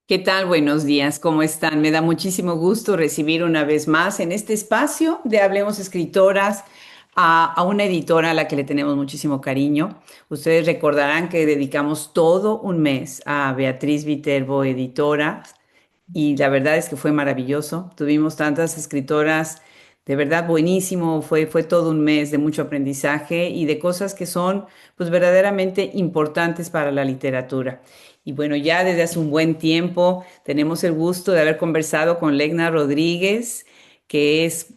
¿Qué tal? Buenos días, ¿cómo están? Me da muchísimo gusto recibir una vez más en este espacio de Hablemos Escritoras a una editora a la que le tenemos muchísimo cariño. Ustedes recordarán que dedicamos todo un mes a Beatriz Viterbo, editora, y la verdad es que fue maravilloso. Tuvimos tantas escritoras, de verdad buenísimo, fue todo un mes de mucho aprendizaje y de cosas que son pues verdaderamente importantes para la literatura. Y bueno, ya desde hace un buen tiempo tenemos el gusto de haber conversado con Legna Rodríguez, que es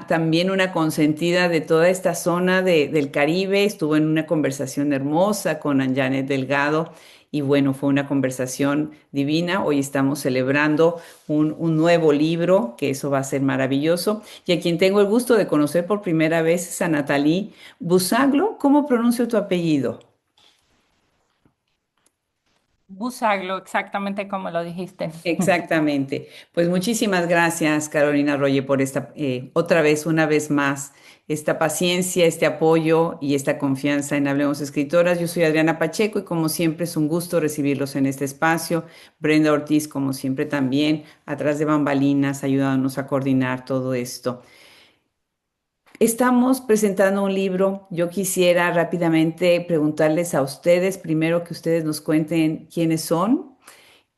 también una consentida de toda esta zona del Caribe. Estuvo en una conversación hermosa con Janet Delgado y bueno, fue una conversación divina. Hoy estamos celebrando un nuevo libro, que eso va a ser maravilloso. Y a quien tengo el gusto de conocer por primera vez es a Natalie Busaglo. ¿Cómo pronuncio tu apellido? Busaglo, exactamente como lo dijiste. Exactamente. Pues muchísimas gracias, Carolina Roye, por esta, otra vez, una vez más, esta paciencia, este apoyo y esta confianza en Hablemos Escritoras. Yo soy Adriana Pacheco y como siempre es un gusto recibirlos en este espacio. Brenda Ortiz, como siempre también, atrás de bambalinas, ayudándonos a coordinar todo esto. Estamos presentando un libro. Yo quisiera rápidamente preguntarles a ustedes, primero que ustedes nos cuenten quiénes son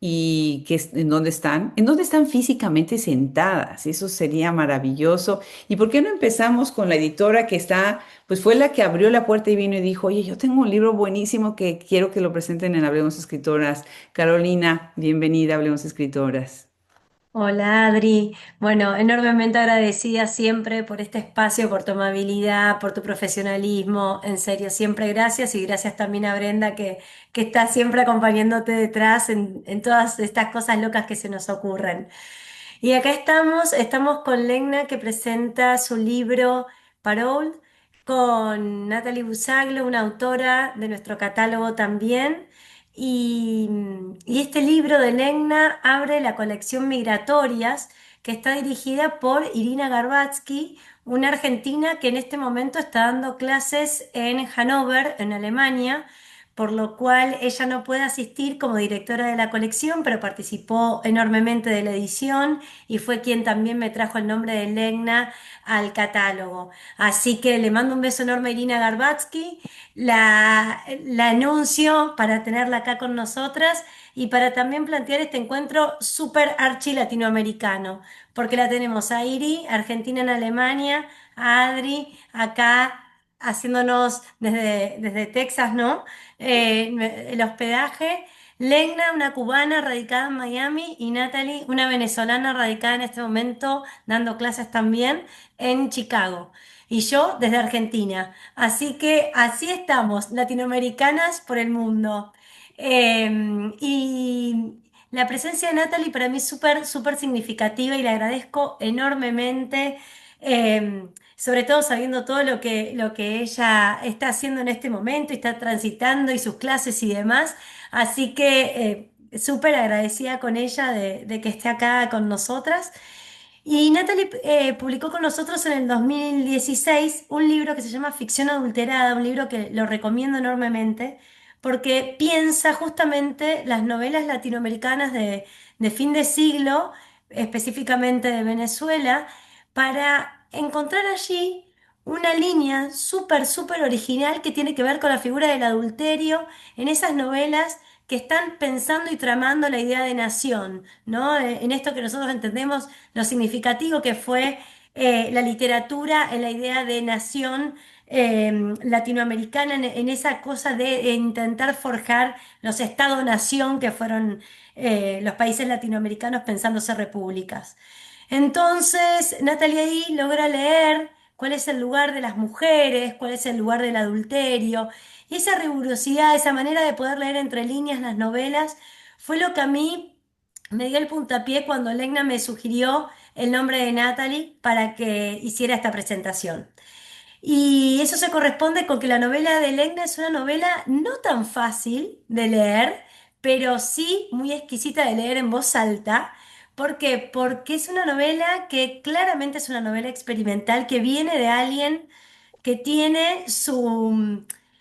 y en dónde están físicamente sentadas. Eso sería maravilloso. ¿Y por qué no empezamos con la editora que está, pues fue la que abrió la puerta y vino y dijo, oye, yo tengo un libro buenísimo que quiero que lo presenten en Hablemos Escritoras? Carolina, bienvenida a Hablemos Escritoras. Hola Adri, bueno, enormemente agradecida siempre por este espacio, por tu amabilidad, por tu profesionalismo, en serio, siempre gracias y gracias también a Brenda que está siempre acompañándote detrás en todas estas cosas locas que se nos ocurren. Y acá estamos con Legna que presenta su libro Parole, con Natalie Busaglo, una autora de nuestro catálogo también. Y este libro de Legna abre la colección Migratorias, que está dirigida por Irina Garbatsky, una argentina que en este momento está dando clases en Hannover, en Alemania, por lo cual ella no puede asistir como directora de la colección, pero participó enormemente de la edición y fue quien también me trajo el nombre de Legna al catálogo. Así que le mando un beso enorme a Irina Garbatsky, la anuncio para tenerla acá con nosotras y para también plantear este encuentro súper archi latinoamericano, porque la tenemos a Iri, Argentina en Alemania, a Adri acá haciéndonos desde Texas, ¿no? El hospedaje. Legna, una cubana radicada en Miami, y Natalie, una venezolana radicada en este momento, dando clases también en Chicago. Y yo desde Argentina. Así que así estamos, latinoamericanas por el mundo. Y la presencia de Natalie para mí es súper, súper significativa y le agradezco enormemente. Sobre todo sabiendo todo lo que ella está haciendo en este momento y está transitando y sus clases y demás. Así que súper agradecida con ella de que esté acá con nosotras. Y Natalie publicó con nosotros en el 2016 un libro que se llama Ficción Adulterada, un libro que lo recomiendo enormemente porque piensa justamente las novelas latinoamericanas de fin de siglo, específicamente de Venezuela, para encontrar allí una línea súper, súper original que tiene que ver con la figura del adulterio en esas novelas que están pensando y tramando la idea de nación, ¿no? En esto que nosotros entendemos lo significativo que fue la literatura en la idea de nación latinoamericana, en esa cosa de intentar forjar los estados-nación que fueron los países latinoamericanos pensándose repúblicas. Entonces, Natalia ahí logra leer cuál es el lugar de las mujeres, cuál es el lugar del adulterio, y esa rigurosidad, esa manera de poder leer entre líneas las novelas, fue lo que a mí me dio el puntapié cuando Legna me sugirió el nombre de Natalie para que hiciera esta presentación. Y eso se corresponde con que la novela de Legna es una novela no tan fácil de leer, pero sí muy exquisita de leer en voz alta. ¿Por qué? Porque es una novela que claramente es una novela experimental que viene de alguien que tiene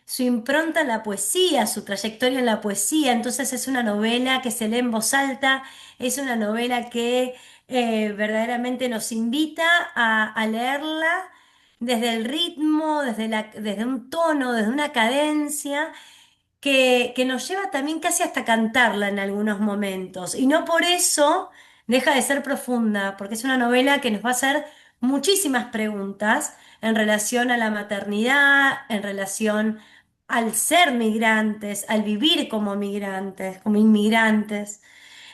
su impronta en la poesía, su trayectoria en la poesía. Entonces es una novela que se lee en voz alta, es una novela que verdaderamente nos invita a leerla desde el ritmo, desde un tono, desde una cadencia que nos lleva también casi hasta cantarla en algunos momentos. Y no por eso deja de ser profunda, porque es una novela que nos va a hacer muchísimas preguntas en relación a la maternidad, en relación al ser migrantes, al vivir como migrantes, como inmigrantes.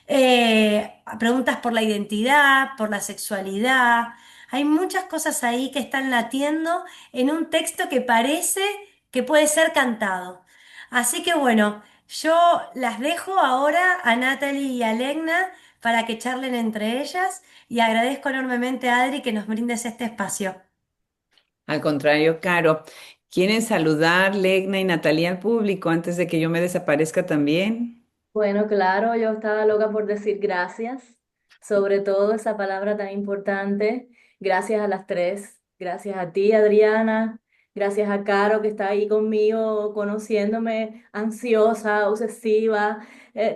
Preguntas por la identidad, por la sexualidad. Hay muchas cosas ahí que están latiendo en un texto que parece que puede ser cantado. Así que bueno, yo las dejo ahora a Natalie y a Legna para que charlen entre ellas y agradezco enormemente a Adri que nos brindes este espacio. Al contrario, Caro. ¿Quieren saludar, Legna y Natalia, al público antes de que yo me desaparezca también? Bueno, claro, yo estaba loca por decir gracias, sobre todo esa palabra tan importante. Gracias a las tres, gracias a ti, Adriana, gracias a Caro que está ahí conmigo, conociéndome, ansiosa, obsesiva,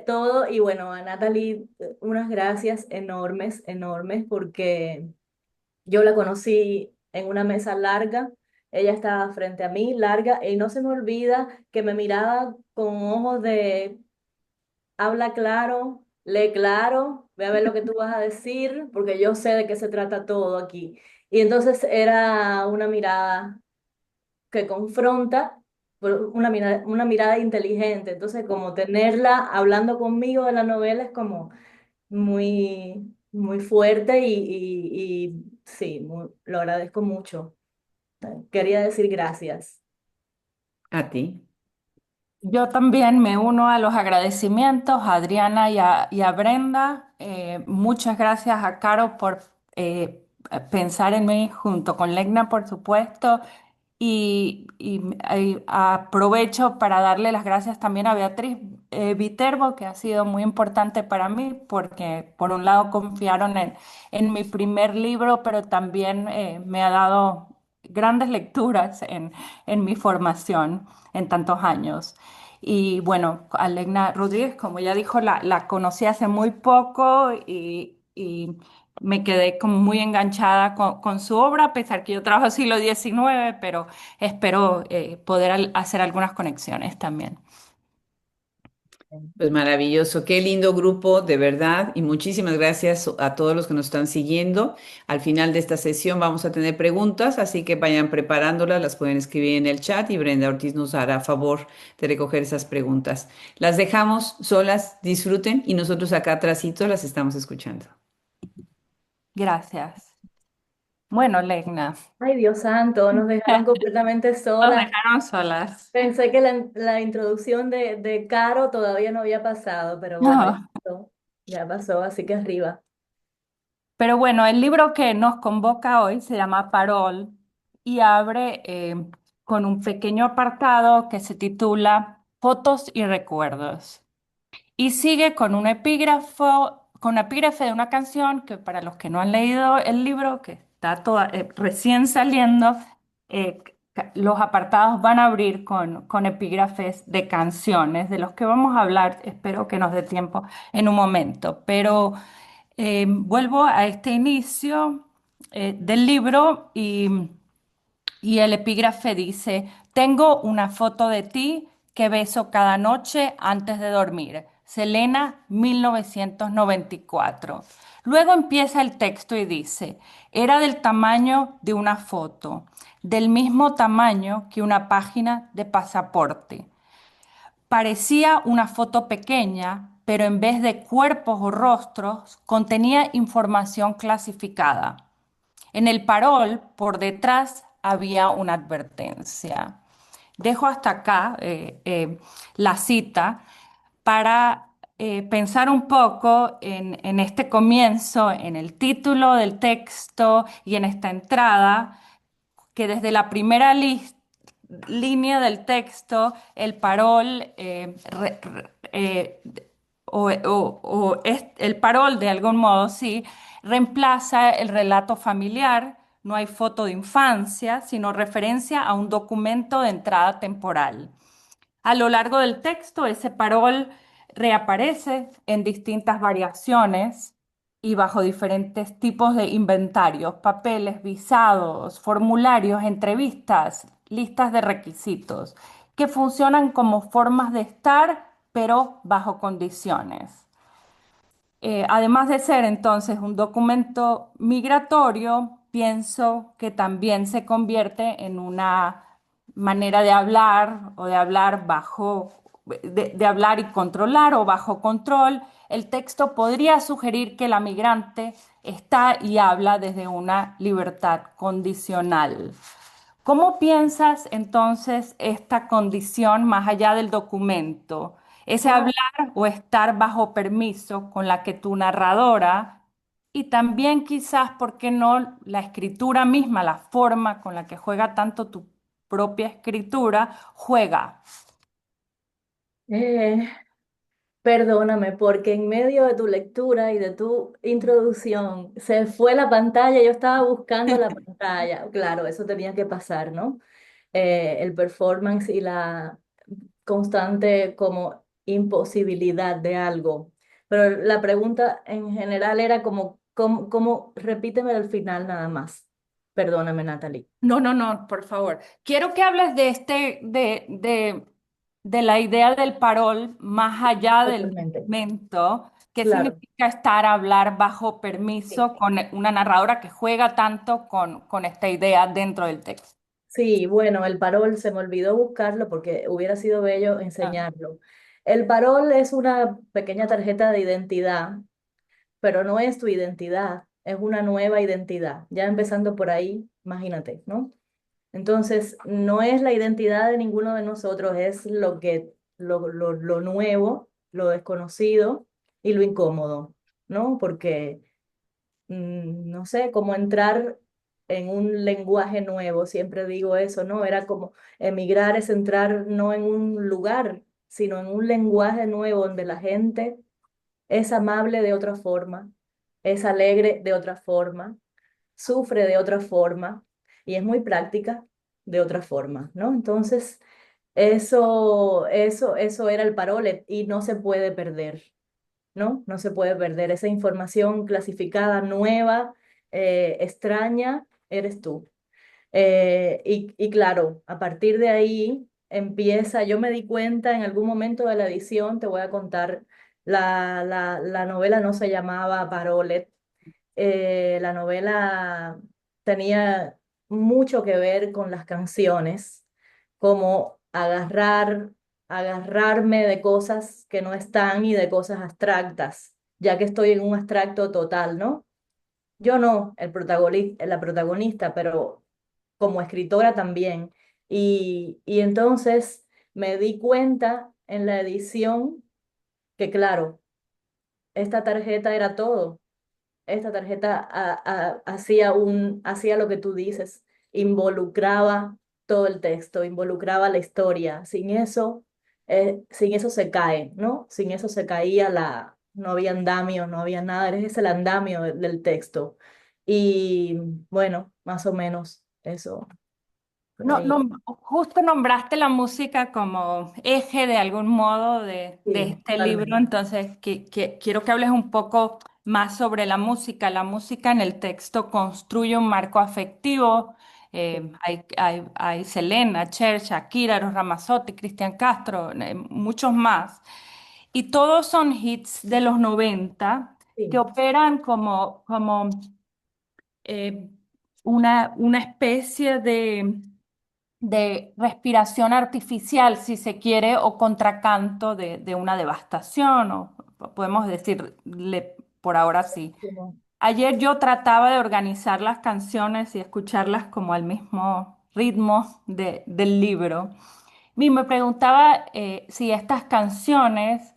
todo. Y bueno, a Natalie, unas gracias enormes, enormes, porque yo la conocí en una mesa larga. Ella estaba frente a mí, larga, y no se me olvida que me miraba con ojos de habla claro, lee claro, ve a ver lo que tú vas a decir, porque yo sé de qué se trata todo aquí. Y entonces era una mirada que confronta, pero una mirada inteligente. Entonces, como tenerla hablando conmigo de la novela es como muy, muy fuerte y sí, lo agradezco mucho. Quería decir gracias. A ti. Yo también me uno a los agradecimientos a Adriana y a Brenda. Muchas gracias a Caro por pensar en mí junto con Legna, por supuesto. Y aprovecho para darle las gracias también a Beatriz Viterbo, que ha sido muy importante para mí, porque por un lado confiaron en mi primer libro, pero también me ha dado grandes lecturas en mi formación en tantos años. Y bueno, Alegna Rodríguez, como ya dijo, la conocí hace muy poco y me quedé como muy enganchada con su obra, a pesar que yo trabajo siglo XIX, pero espero poder hacer algunas conexiones también. Pues maravilloso, qué lindo grupo, de verdad, y muchísimas gracias a todos los que nos están siguiendo. Al final de esta sesión vamos a tener preguntas, así que vayan preparándolas, las pueden escribir en el chat y Brenda Ortiz nos hará favor de recoger esas preguntas. Las dejamos solas, disfruten y nosotros acá atrásito las estamos escuchando. Gracias. Bueno, Legna, Ay, Dios santo, nos dejaron completamente nos solas. dejaron solas. Pensé que la introducción de Caro todavía no había pasado, pero bueno, No. ya pasó, así que arriba. Pero bueno, el libro que nos convoca hoy se llama Parol y abre con un pequeño apartado que se titula Fotos y Recuerdos. Y sigue con un epígrafo, con epígrafe de una canción que para los que no han leído el libro, que está recién saliendo, los apartados van a abrir con epígrafes de canciones, de los que vamos a hablar, espero que nos dé tiempo en un momento. Pero vuelvo a este inicio del libro y el epígrafe dice, tengo una foto de ti que beso cada noche antes de dormir. Selena, 1994. Luego empieza el texto y dice, era del tamaño de una foto, del mismo tamaño que una página de pasaporte. Parecía una foto pequeña, pero en vez de cuerpos o rostros, contenía información clasificada. En el parol, por detrás, había una advertencia. Dejo hasta acá la cita para pensar un poco en este comienzo, en el título del texto y en esta entrada, que desde la primera línea del texto, el parol el parol de algún modo, sí, reemplaza el relato familiar no hay foto de infancia, sino referencia a un documento de entrada temporal. A lo largo del texto, ese parol reaparece en distintas variaciones y bajo diferentes tipos de inventarios, papeles, visados, formularios, entrevistas, listas de requisitos, que funcionan como formas de estar, pero bajo condiciones. Además de ser entonces un documento migratorio, pienso que también se convierte en una manera de hablar o de hablar de hablar y controlar o bajo control. El texto podría sugerir que la migrante está y habla desde una libertad condicional. ¿Cómo piensas entonces esta condición más allá del documento? Ese hablar o estar bajo permiso con la que tu narradora y también quizás, ¿por qué no?, la escritura misma, la forma con la que juega tanto tu propia escritura, juega. Eh, Perdóname, porque en medio de tu lectura y de tu introducción se fue la pantalla, yo estaba buscando la pantalla. Claro, eso tenía que pasar, ¿no? El performance y la constante como imposibilidad de algo. Pero la pregunta en general era como, repíteme al final nada más. Perdóname, Natalie. No, no, no, por favor. Quiero que hables de de la idea del parol más allá del Totalmente. documento. ¿Qué Claro. significa estar a hablar bajo Sí. permiso con una narradora que juega tanto con esta idea dentro del texto? Sí, bueno, el parol se me olvidó buscarlo porque hubiera sido bello Ah. enseñarlo. El parol es una pequeña tarjeta de identidad, pero no es tu identidad, es una nueva identidad. Ya empezando por ahí, imagínate, ¿no? Entonces, no es la identidad de ninguno de nosotros, es lo nuevo, lo desconocido y lo incómodo, ¿no? Porque no sé, como entrar en un lenguaje nuevo, siempre digo eso, ¿no? Era como emigrar es entrar no en un lugar, sino en un lenguaje nuevo donde la gente es amable de otra forma, es alegre de otra forma, sufre de otra forma y es muy práctica de otra forma, ¿no? Entonces, eso era el parole y no se puede perder. ¿No? No se puede perder. Esa información clasificada nueva, extraña, eres tú. Y claro, a partir de ahí empieza, yo me di cuenta en algún momento de la edición, te voy a contar, la novela no se llamaba Parolet, la novela tenía mucho que ver con las canciones, como agarrarme de cosas que no están y de cosas abstractas, ya que estoy en un abstracto total, ¿no? Yo no, la protagonista, pero como escritora también. Y entonces me di cuenta en la edición que, claro, esta tarjeta era todo. Esta tarjeta hacía lo que tú dices, involucraba todo el texto, involucraba la historia. Sin eso se cae, ¿no? Sin eso se caía no había andamio, no había nada, es el andamio del texto. Y bueno, más o menos eso, por No, ahí. justo nombraste la música como eje de algún modo de Sí, este libro, totalmente. entonces quiero que hables un poco más sobre la música. La música en el texto construye un marco afectivo. Sí, Hay Selena, Cher, Shakira, Eros Ramazzotti, Cristian Castro, muchos más. Y todos son hits de los 90 que sí, operan como eh, una especie de respiración artificial, si se quiere, o contracanto de una devastación, o podemos decirle por ahora sí. como- Ayer yo trataba de organizar las canciones y escucharlas como al mismo ritmo del libro. Y me preguntaba si estas canciones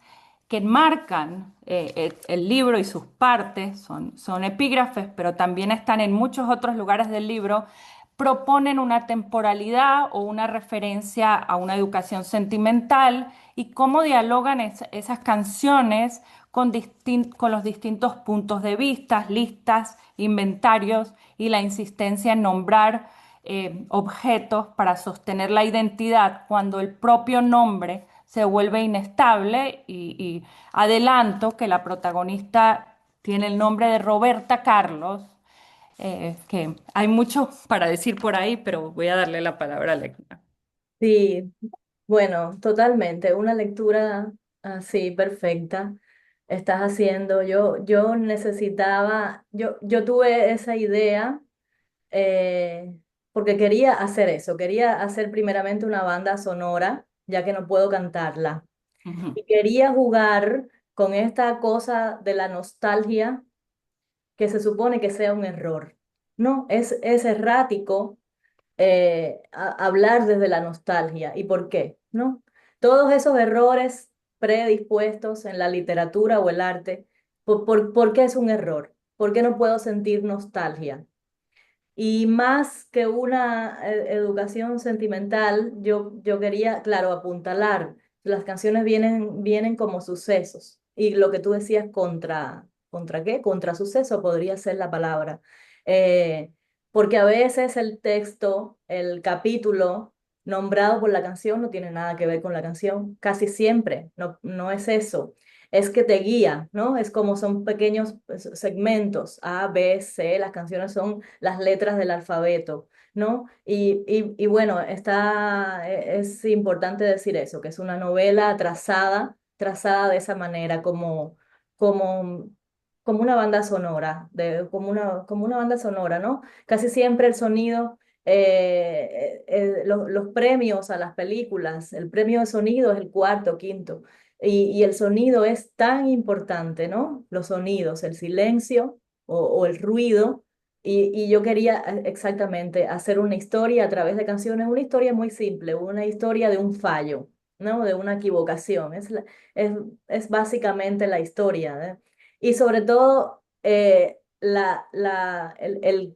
que enmarcan el libro y sus partes, son epígrafes, pero también están en muchos otros lugares del libro, proponen una temporalidad o una referencia a una educación sentimental y cómo dialogan esas canciones con los distintos puntos de vista, listas, inventarios y la insistencia en nombrar objetos para sostener la identidad cuando el propio nombre se vuelve inestable y adelanto que la protagonista tiene el nombre de Roberta Carlos, que hay mucho para decir por ahí, pero voy a darle la palabra a Lecna. Sí, bueno, totalmente. Una lectura así perfecta estás haciendo. Yo necesitaba, yo tuve esa idea eh, porque quería hacer eso. Quería hacer primeramente una banda sonora, ya que no puedo cantarla. Ujú. Y quería jugar con esta cosa de la nostalgia que se supone que sea un error. No, es errático hablar desde la nostalgia. ¿Y por qué? ¿No? Todos esos errores predispuestos en la literatura o el arte, ¿por qué es un error? ¿Por qué no puedo sentir nostalgia? Y más que una educación sentimental, yo quería, claro, apuntalar. Las canciones vienen como sucesos. Y lo que tú decías, ¿contra qué? Contra suceso podría ser la palabra. Eh, Porque a veces el texto, el capítulo nombrado por la canción no tiene nada que ver con la canción. Casi siempre, no es eso, es que te guía, ¿no? Es como son pequeños segmentos, A, B, C, las canciones son las letras del alfabeto, ¿no? Y bueno, es importante decir eso, que es una novela trazada de esa manera, como, como una banda sonora, como una banda sonora, ¿no? Casi siempre el sonido... los premios a las películas, el premio de sonido es el cuarto, quinto. Y el sonido es tan importante, ¿no? Los sonidos, el silencio o el ruido. Y yo quería exactamente hacer una historia a través de canciones, una historia muy simple, una historia de un fallo, ¿no? De una equivocación. Es, es básicamente la historia, ¿eh? Y sobre todo el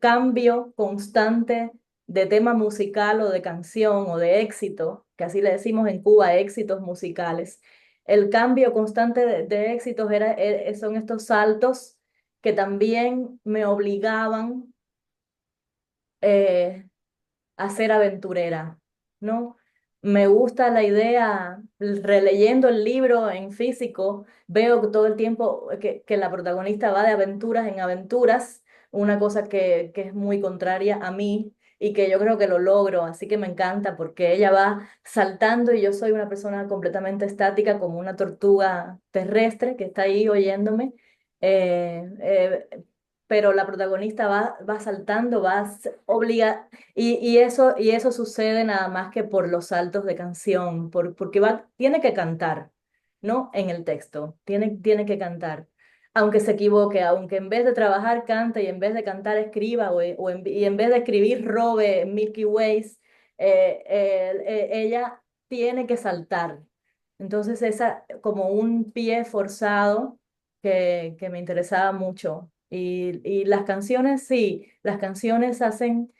cambio constante de tema musical o de canción o de éxito, que así le decimos en Cuba, éxitos musicales. El cambio constante de éxitos son estos saltos que también me obligaban eh, a ser aventurera, ¿no? Me gusta la idea, releyendo el libro en físico, veo que todo el tiempo que la protagonista va de aventuras en aventuras, una cosa que es muy contraria a mí y que yo creo que lo logro, así que me encanta porque ella va saltando y yo soy una persona completamente estática como una tortuga terrestre que está ahí oyéndome. eh, eh, pero la protagonista va saltando, obliga, y eso sucede nada más que por los saltos de canción, porque tiene que cantar, ¿no? En el texto, tiene que cantar. Aunque se equivoque, aunque en vez de trabajar cante y en vez de cantar escriba y en vez de escribir robe Milky Ways, ella tiene que saltar. Entonces esa como un pie forzado que me interesaba mucho. Y las canciones, sí, las canciones hacen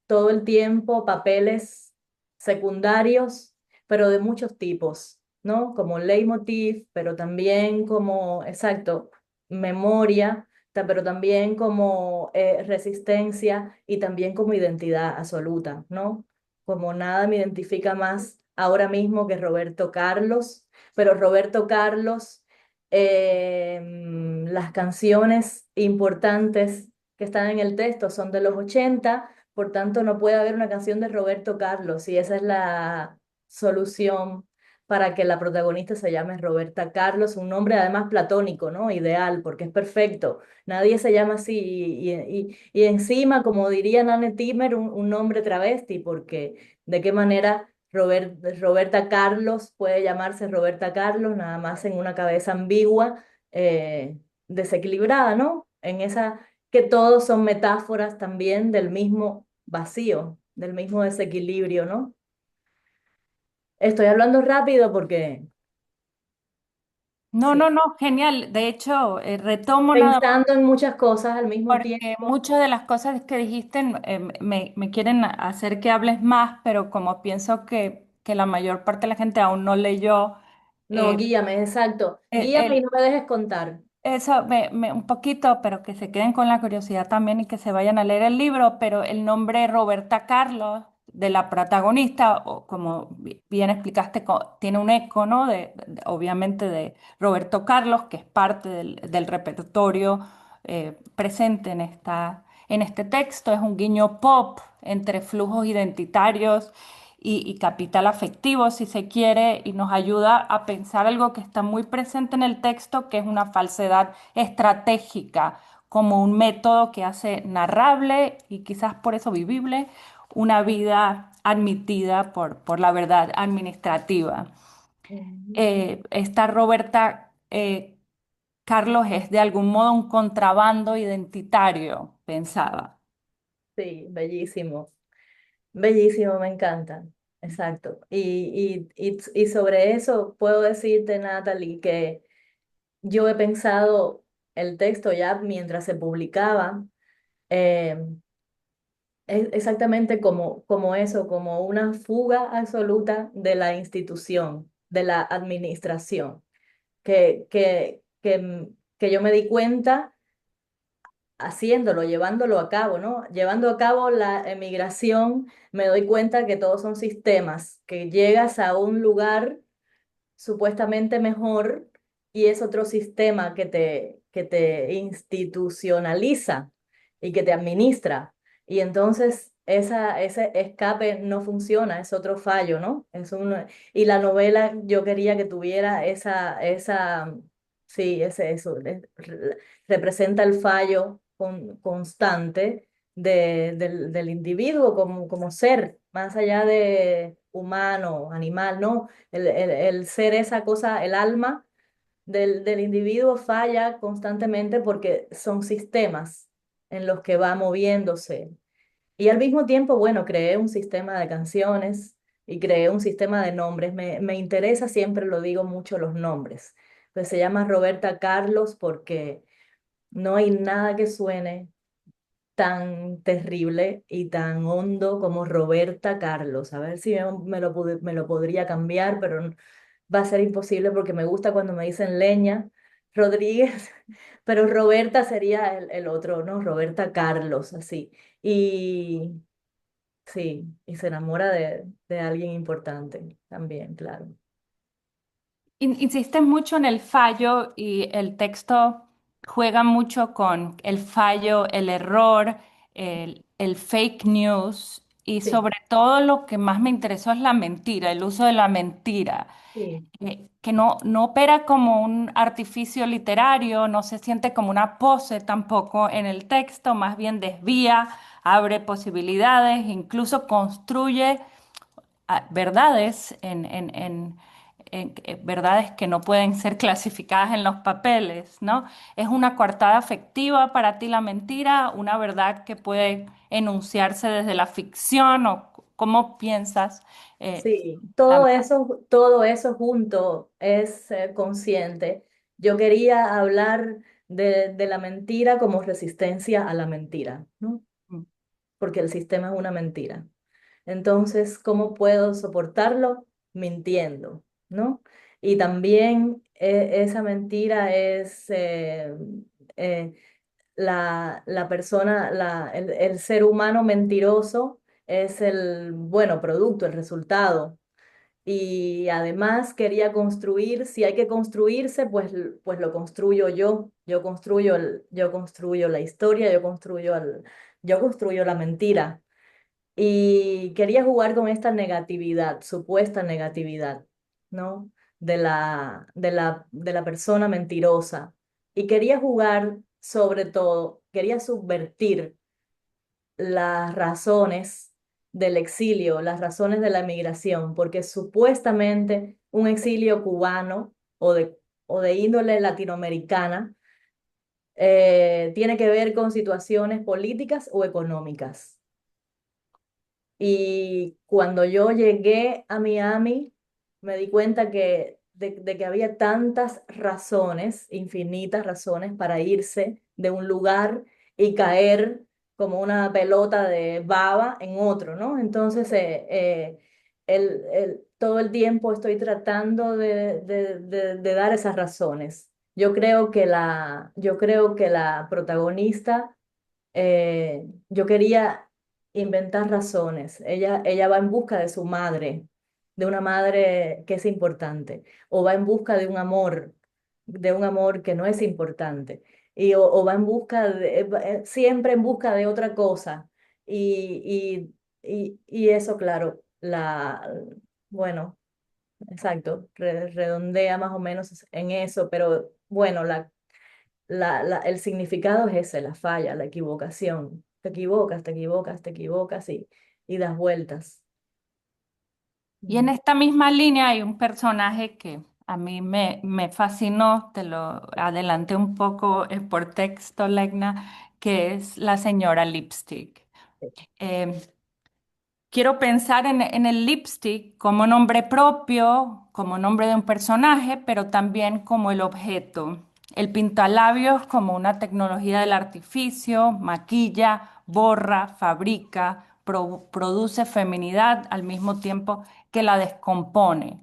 todo el tiempo papeles secundarios, pero de muchos tipos, ¿no? Como leitmotiv, pero también como, exacto, memoria, pero también como resistencia y también como identidad absoluta, ¿no? Como nada me identifica más ahora mismo que Roberto Carlos, pero Roberto Carlos las canciones importantes que están en el texto son de los 80, por tanto no puede haber una canción de Roberto Carlos y esa es la solución para que la protagonista se llame Roberta Carlos, un nombre además platónico, ¿no? Ideal, porque es perfecto. Nadie se llama así y encima, como diría Nanne Timmer, un nombre travesti, porque de qué manera Roberta Carlos puede llamarse Roberta Carlos, nada más en una cabeza ambigua, desequilibrada, ¿no? En esa que todos son metáforas también del mismo vacío, del mismo desequilibrio, ¿no? Estoy hablando rápido porque No, sí, no, no, genial. De hecho, retomo nada más pensando en muchas cosas al mismo porque tiempo. muchas de las cosas que dijiste me quieren hacer que hables más, pero como pienso que la mayor parte de la gente aún no leyó, No, guíame, exacto. El, Guíame y el- no me dejes contar. Eso, un poquito, pero que se queden con la curiosidad también y que se vayan a leer el libro, pero el nombre Roberta Carlos, de la protagonista, o como bien explicaste, tiene un eco, ¿no? Obviamente de Roberto Carlos, que es parte del repertorio presente en este texto. Es un guiño pop entre flujos identitarios y capital afectivo, si se quiere, y nos ayuda a pensar algo que está muy presente en el texto, que es una falsedad estratégica, como un método que hace narrable y quizás por eso vivible una vida admitida por la verdad administrativa. Ujú. Esta Roberta Carlos es de algún modo un contrabando identitario, pensaba. Sí, bellísimo. Bellísimo, me encanta. Exacto. Y sobre eso puedo decirte, Natalie, que yo he pensado el texto ya mientras se publicaba, eh, es exactamente como eso, como una fuga absoluta de la institución, de la administración, que yo me di cuenta haciéndolo, llevándolo a cabo, ¿no? Llevando a cabo la emigración, me doy cuenta que todos son sistemas, que llegas a un lugar supuestamente mejor y es otro sistema que te institucionaliza y que te administra. Y entonces ese escape no funciona, es otro fallo, ¿no? Y la novela yo quería que tuviera sí, representa el fallo constante del individuo como ser, más allá de humano, animal, ¿no? El ser esa cosa, el alma del individuo falla constantemente porque son sistemas en los que va moviéndose. Y al mismo tiempo, bueno, creé un sistema de canciones y creé un sistema de nombres. Me interesa, siempre lo digo mucho, los nombres. Pues se llama Roberta Carlos porque no hay nada que suene tan terrible y tan hondo como Roberta Carlos. A ver si me lo podría cambiar, pero va a ser imposible porque me gusta cuando me dicen Leña Rodríguez, pero Roberta sería el otro, ¿no? Roberta Carlos, así. Y sí, y se enamora de alguien importante también, claro. Insistes mucho en el fallo y el texto juega mucho con el fallo, el error, el fake news y Sí, sobre todo lo que más me interesó es la mentira, el uso de la mentira, sí, que no opera como un artificio literario, no se siente como una pose tampoco en el texto, más bien desvía, abre posibilidades, incluso construye verdades verdades que no pueden ser clasificadas en los papeles, ¿no? Es una coartada afectiva para ti la mentira, una verdad que puede enunciarse desde la ficción o cómo piensas. eh, sí. la- Todo eso junto es consciente. Yo quería hablar de la mentira como resistencia a la mentira, ¿no? Porque el sistema es una mentira. Entonces, ¿cómo puedo soportarlo? Mintiendo, ¿no? Y también esa mentira es eh, la persona, el ser humano mentiroso es el, bueno, producto, el resultado. Y además quería construir, si hay que construirse, pues lo construyo yo. Yo construyo la historia, yo construyo la mentira. Y quería jugar con esta negatividad, supuesta negatividad, ¿no? De la persona mentirosa. Y quería jugar, sobre todo, quería subvertir las razones del exilio, las razones de la migración, porque supuestamente un exilio cubano o de índole latinoamericana tiene que ver con situaciones políticas o económicas. Y cuando yo llegué a Miami, me di cuenta de que había tantas razones, infinitas razones para irse de un lugar y caer como una pelota de baba en otro, ¿no? Entonces, todo el tiempo estoy tratando de dar esas razones. Yo creo que la protagonista, yo quería inventar razones. Ella va en busca de su madre, de una madre que es importante, o va en busca de un amor que no es importante, o va en busca siempre en busca de otra cosa. Y eso, claro, bueno, exacto, redondea más o menos en eso, pero bueno, el significado es ese, la falla, la equivocación. Te equivocas, te equivocas, te equivocas y das vueltas. Y en Mm. esta misma línea hay un personaje que a mí me fascinó, te lo adelanté un poco por texto, Legna, que es la señora Lipstick. Eh, Quiero pensar en el lipstick como nombre propio, como nombre de un personaje, pero también como el objeto. El pintalabios como una tecnología del artificio, maquilla, borra, fabrica, produce feminidad al mismo tiempo que la descompone.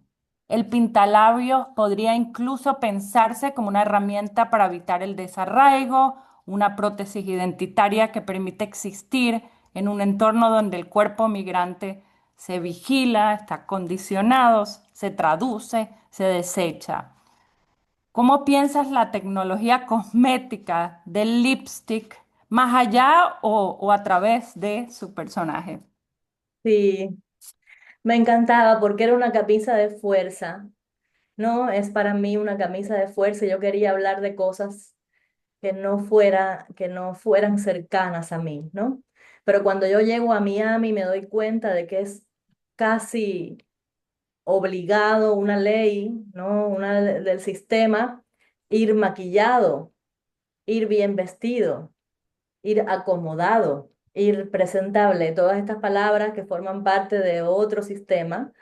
El pintalabios podría incluso pensarse como una herramienta para evitar el desarraigo, una prótesis identitaria que permite existir en un entorno donde el cuerpo migrante se vigila, está condicionado, se traduce, se desecha. ¿Cómo piensas la tecnología cosmética del lipstick más allá o a través de su personaje? Sí, me encantaba porque era una camisa de fuerza, ¿no? Es para mí una camisa de fuerza. Yo quería hablar de cosas que no fueran cercanas a mí, ¿no? Pero cuando yo llego a Miami me doy cuenta de que es casi obligado, una ley, ¿no? Del sistema, ir maquillado, ir bien vestido, ir acomodado, ir presentable, todas estas palabras que forman parte de otro sistema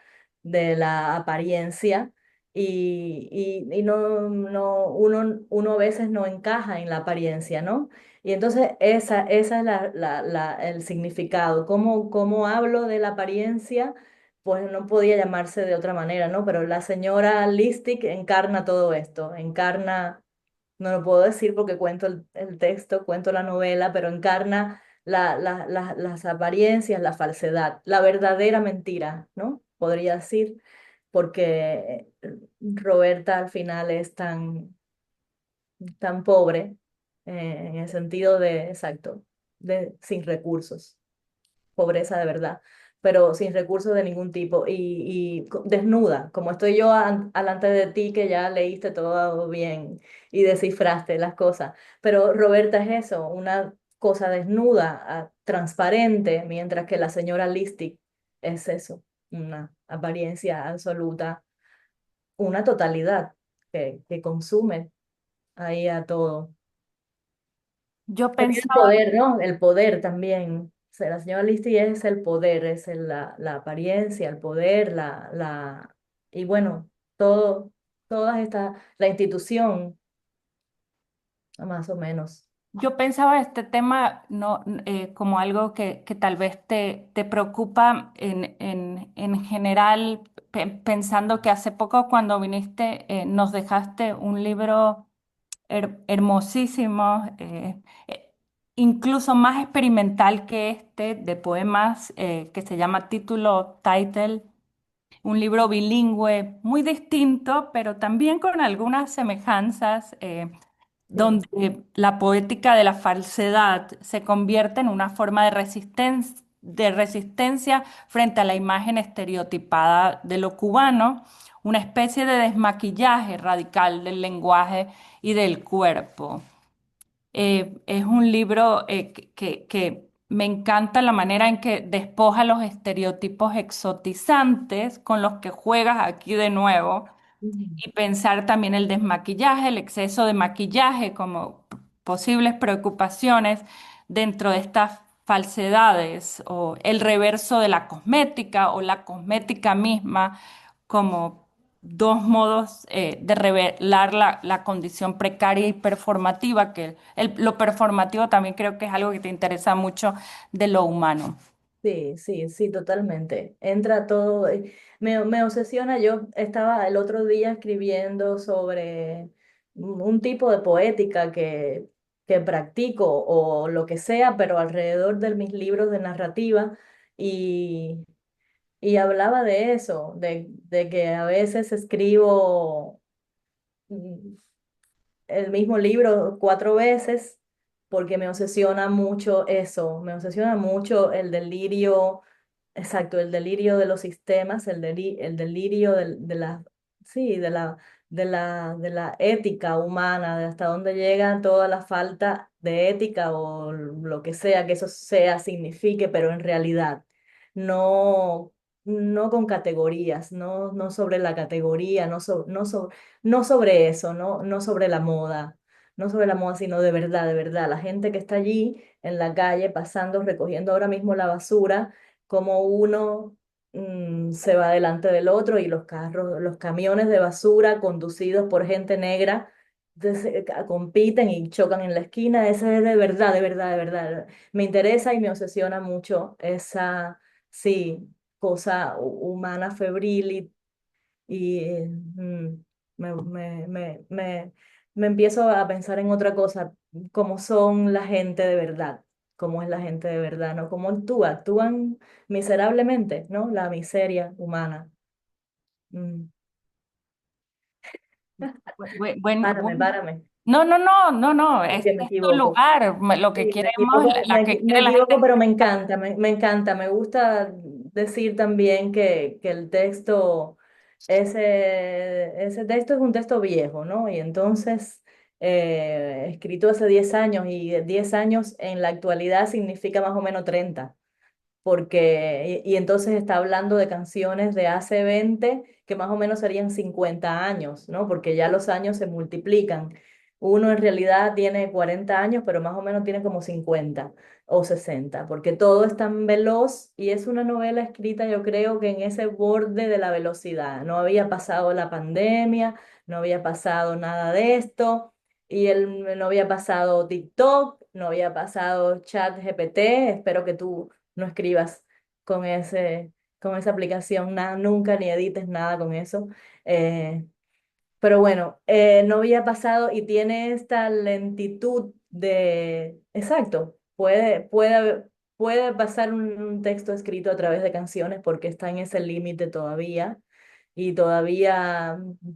de la apariencia y uno a veces no encaja en la apariencia, ¿no? Y entonces esa es el significado. ¿Cómo hablo de la apariencia? Pues no podía llamarse de otra manera, ¿no? Pero la señora Listic encarna todo esto, encarna, no lo puedo decir porque cuento el texto, cuento la novela, pero encarna las apariencias, la falsedad, la verdadera mentira, ¿no? Podría decir, porque Roberta al final es tan pobre, en el sentido de, exacto, de sin recursos, pobreza de verdad, pero sin recursos de ningún tipo y desnuda, como estoy yo alante de ti que ya leíste todo bien y descifraste las cosas. Pero Roberta es eso, una cosa desnuda, transparente, mientras que la señora Listic es eso, una apariencia absoluta, una totalidad que consume ahí a todo. Yo Porque el pensaba, poder, ¿no? El poder también. O sea, la señora Listi es el poder, la apariencia, el poder, y bueno, todas estas, la institución, más o menos. yo pensaba este tema no, como algo que tal vez te preocupa en general, pensando que hace poco cuando viniste nos dejaste un libro hermosísimo, incluso más experimental que este, de poemas, que se llama Título Title, un libro bilingüe muy distinto, pero también con algunas semejanzas, Sí. donde la poética de la falsedad se convierte en una forma de resistencia frente a la imagen estereotipada de lo cubano, una especie de desmaquillaje radical del lenguaje y del cuerpo. Es un libro que me encanta la manera en que despoja los estereotipos exotizantes con los que juegas aquí de nuevo Ujú. y pensar también el desmaquillaje, el exceso de maquillaje como posibles preocupaciones dentro de estas falsedades o el reverso de la cosmética o la cosmética misma como dos modos de revelar la condición precaria y performativa, que lo performativo también creo que es algo que te interesa mucho de lo humano. Sí, sí, sí, totalmente. Entra todo, me obsesiona. Yo estaba el otro día escribiendo sobre un tipo de poética que practico o lo que sea, pero alrededor de mis libros de narrativa y, y hablaba de eso, de que a veces escribo mm, el mismo libro 4 veces porque me obsesiona mucho eso, me obsesiona mucho el delirio. Exacto, el delirio de los sistemas, el delirio de la, sí, de la ética humana, de hasta dónde llega toda la falta de ética o lo que sea que eso sea, signifique, pero en realidad no, no con categorías, no sobre la categoría, no sobre eso, no sobre la moda, no sobre la moda, sino de verdad, la gente que está allí en la calle pasando, recogiendo ahora mismo la basura como uno se va delante del otro y los carros, los camiones de basura conducidos por gente negra compiten y chocan en la esquina. Eso es de verdad, de verdad, de verdad. Me interesa y me obsesiona mucho esa, sí, cosa humana febril y me empiezo a pensar en otra cosa, cómo son la gente de verdad, cómo es la gente de verdad, ¿no? Cómo actúan miserablemente, ¿no? La miseria humana. Mm. Párame, Bueno, párame, no, no, no, no, no, porque este me es tu equivoco. lugar, lo que Sí, me queremos, equivoco, la que me quiere la gente equivoco, pero me escuchar. encanta, me encanta. Me gusta decir también que el texto, ese texto es un texto viejo, ¿no? Y entonces, escrito hace 10 años y 10 años en la actualidad significa más o menos 30 porque, y entonces está hablando de canciones de hace 20 que más o menos serían 50 años, ¿no? Porque ya los años se multiplican. Uno en realidad tiene 40 años, pero más o menos tiene como 50 o 60 porque todo es tan veloz y es una novela escrita, yo creo que en ese borde de la velocidad. No había pasado la pandemia, no había pasado nada de esto. No había pasado TikTok, no había pasado Chat GPT. Espero que tú no escribas con con esa aplicación nada, nunca, ni edites nada con eso. Eh, pero bueno, no había pasado y tiene esta lentitud exacto, puede pasar un texto escrito a través de canciones porque está en ese límite todavía y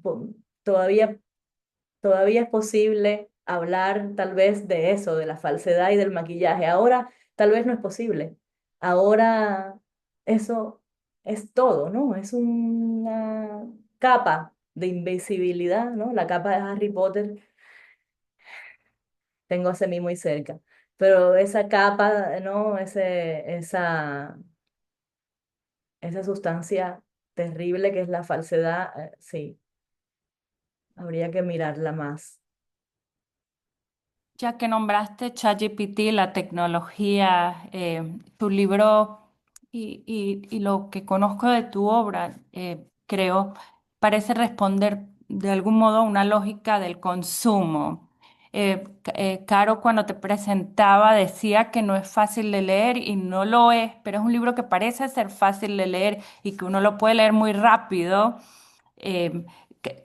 po- todavía todavía es posible hablar tal vez de eso, de la falsedad y del maquillaje. Ahora tal vez no es posible. Ahora eso es todo, ¿no? Es una capa de invisibilidad, ¿no? La capa de Harry Potter, tengo a Semi muy cerca. Pero esa capa, ¿no? Esa sustancia terrible que es la falsedad, sí, habría que mirarla más. Ya que nombraste ChatGPT, la tecnología, tu libro y lo que conozco de tu obra, creo, parece responder de algún modo a una lógica del consumo. Caro, cuando te presentaba, decía que no es fácil de leer y no lo es, pero es un libro que parece ser fácil de leer y que uno lo puede leer muy rápido,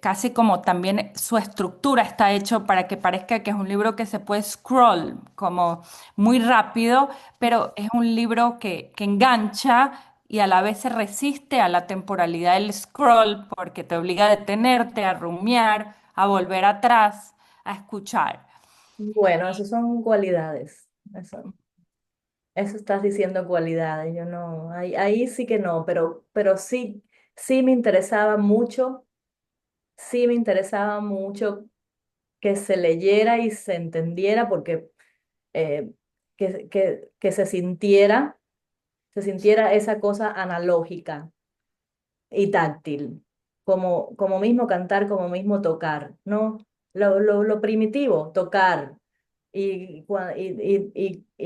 casi como también su estructura está hecho para que parezca que es un libro que se puede scroll como muy rápido, pero es un libro que engancha y a la vez se resiste a la temporalidad del scroll porque te obliga a detenerte, a rumiar, a volver atrás, a escuchar. Bueno, esas son cualidades. Eso estás diciendo cualidades. Yo no, ahí sí que no, pero sí, sí me interesaba mucho, sí me interesaba mucho que se leyera y se entendiera, porque eh, que se sintiera esa cosa analógica y táctil, como mismo cantar, como mismo tocar, ¿no? Lo primitivo, tocar. Y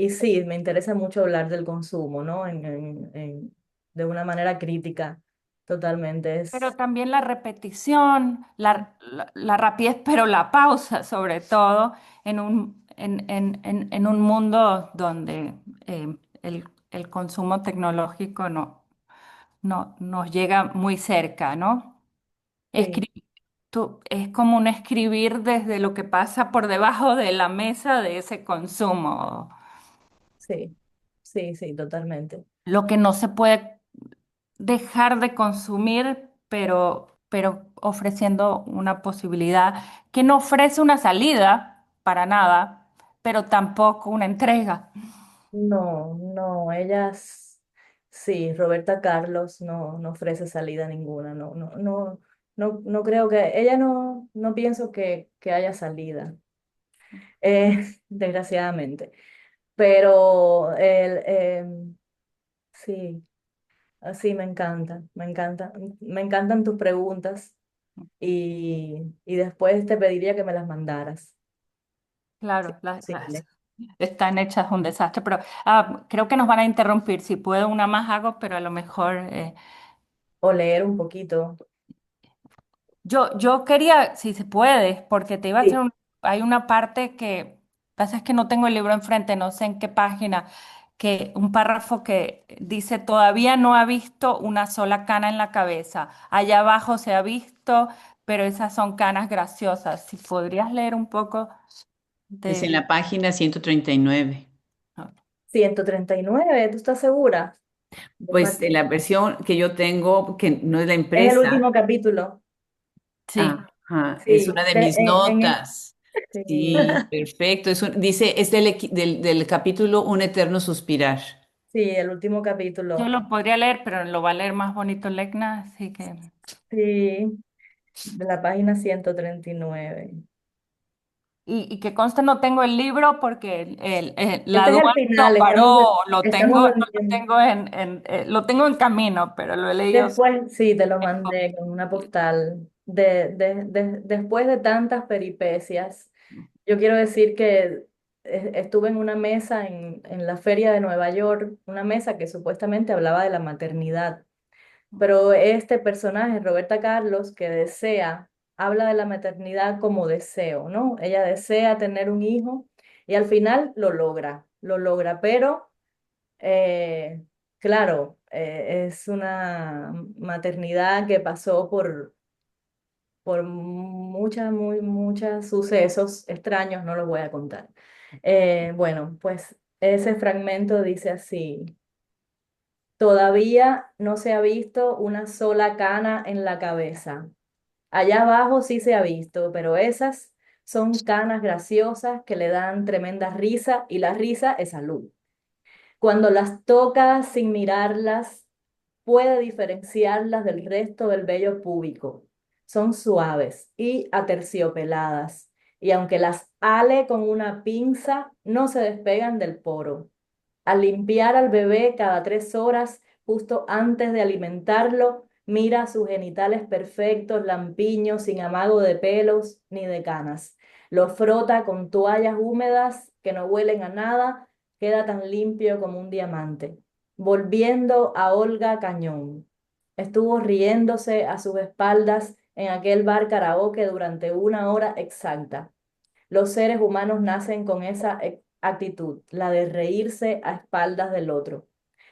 sí, me interesa mucho hablar del consumo, ¿no? De una manera crítica, totalmente. Pero también la repetición, la rapidez, pero la pausa, sobre todo, en un mundo donde el el consumo tecnológico nos llega muy cerca, ¿no? Sí, Es como un escribir desde lo que pasa por debajo de la mesa de ese consumo, sí, sí, sí, totalmente. lo que no se puede dejar de consumir, pero ofreciendo una posibilidad que no ofrece una salida para nada, pero tampoco una entrega. No, no, ellas, sí, Roberta Carlos no ofrece salida ninguna, no creo que, ella no pienso que haya salida, desgraciadamente, pero sí, así me encantan tus preguntas y después te pediría que me las mandaras, si Claro, es posible, están hechas un desastre, pero creo que nos van a interrumpir. Si puedo, una más hago, pero a lo mejor o leer un poquito. yo quería, si se puede, porque te iba a hacer Sí. hay una parte que pasa es que no tengo el libro enfrente, no sé en qué página, que un párrafo que dice todavía no ha visto una sola cana en la cabeza. Allá abajo se ha visto, pero esas son canas graciosas. Si podrías leer un poco Es en de. la página 139. 139, ¿tú estás segura? De Pues en la versión que yo tengo, que no es la Es el impresa, último capítulo. Sí, ajá, es Sí, una de mis notas. sí, Sí, perfecto. Dice, es del capítulo Un eterno suspirar. sí, el último yo capítulo. lo podría leer, pero lo va a leer más bonito Lecna, así que. Sí, de la página 139. Y que conste, no tengo el libro porque la Este es aduana el lo final, paró, lo tengo, estamos no lo tengo lo tengo en camino, pero lo he leído. después, sí, te lo mandé con una postal. Después de tantas peripecias, yo quiero decir que estuve en una mesa en la feria de Nueva York, una mesa que supuestamente hablaba de la maternidad. Pero este personaje, Roberta Carlos, que habla de la maternidad como deseo, ¿no? Ella desea tener un hijo y al final lo logra, pero eh, claro, es una maternidad que pasó por muchos sucesos extraños, no los voy a contar. Bueno, pues ese fragmento dice así. Todavía no se ha visto una sola cana en la cabeza. Allá abajo sí se ha visto, pero esas son canas graciosas que le dan tremenda risa y la risa es salud. Cuando las toca sin mirarlas, puede diferenciarlas del resto del vello púbico. Son suaves y aterciopeladas, y aunque las ale con una pinza, no se despegan del poro. Al limpiar al bebé cada 3 horas, justo antes de alimentarlo, mira sus genitales perfectos, lampiños, sin amago de pelos ni de canas. Lo frota con toallas húmedas que no huelen a nada, queda tan limpio como un diamante. Volviendo a Olga Cañón. Estuvo riéndose a sus espaldas en aquel bar karaoke durante 1 hora exacta. Los seres humanos nacen con esa actitud, la de reírse a espaldas del otro.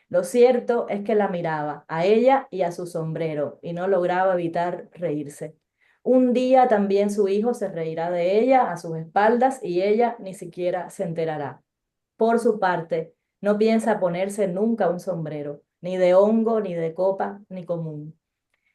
Lo cierto es que la miraba, a ella y a su sombrero, y no lograba evitar reírse. Un día también su hijo se reirá de ella a sus espaldas y ella ni siquiera se enterará. Por su parte, no piensa ponerse nunca un sombrero, ni de hongo, ni de copa, ni común.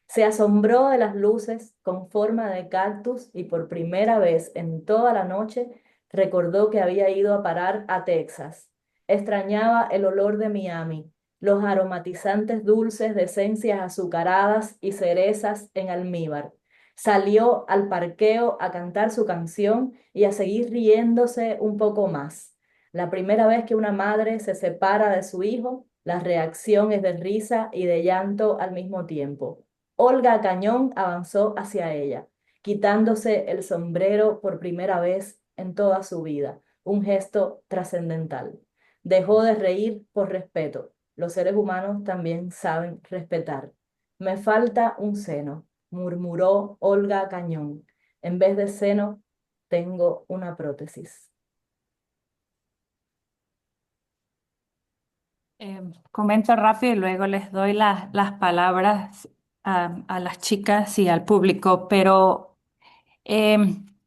Se asombró de las luces con forma de cactus y por primera vez en toda la noche recordó que había ido a parar a Texas. Extrañaba el olor de Miami, los aromatizantes dulces de esencias azucaradas y cerezas en almíbar. Salió al parqueo a cantar su canción y a seguir riéndose un poco más. La primera vez que una madre se separa de su hijo, la reacción es de risa y de llanto al mismo tiempo. Olga Cañón avanzó hacia ella, quitándose el sombrero por primera vez en toda su vida, un gesto trascendental. Dejó de reír por respeto. Los seres humanos también saben respetar. Me falta un seno, murmuró Olga Cañón. En vez de seno, tengo una prótesis. Comento rápido y luego les doy las palabras a las chicas y al público, pero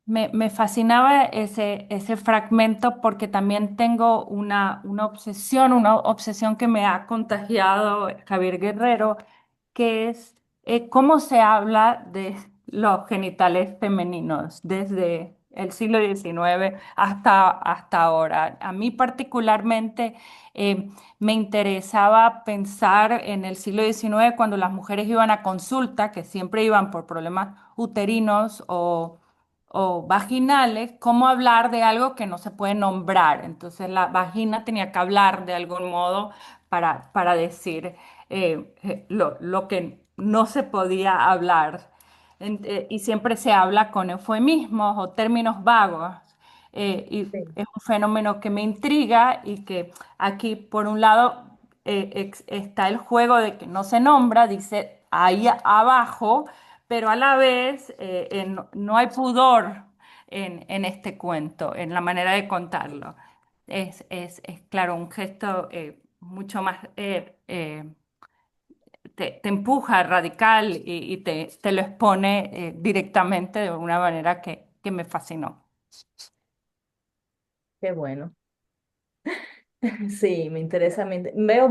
me fascinaba ese fragmento porque también tengo una obsesión que me ha contagiado Javier Guerrero, que es cómo se habla de los genitales femeninos desde el siglo XIX hasta ahora. A mí particularmente me interesaba pensar en el siglo XIX cuando las mujeres iban a consulta, que siempre iban por problemas uterinos o vaginales, cómo hablar de algo que no se puede nombrar. Entonces la vagina tenía que hablar de algún modo para decir lo que no se podía hablar. Y siempre se habla con eufemismos o términos vagos. Y Sí. es un fenómeno que me intriga y que aquí, por un lado, está el juego de que no se nombra, dice ahí abajo, pero a la vez no hay pudor en este cuento, en la manera de contarlo. Es claro, un gesto mucho más, te empuja radical y te lo expone directamente de una manera que me fascinó. Qué bueno. Sí, me interesa. Veo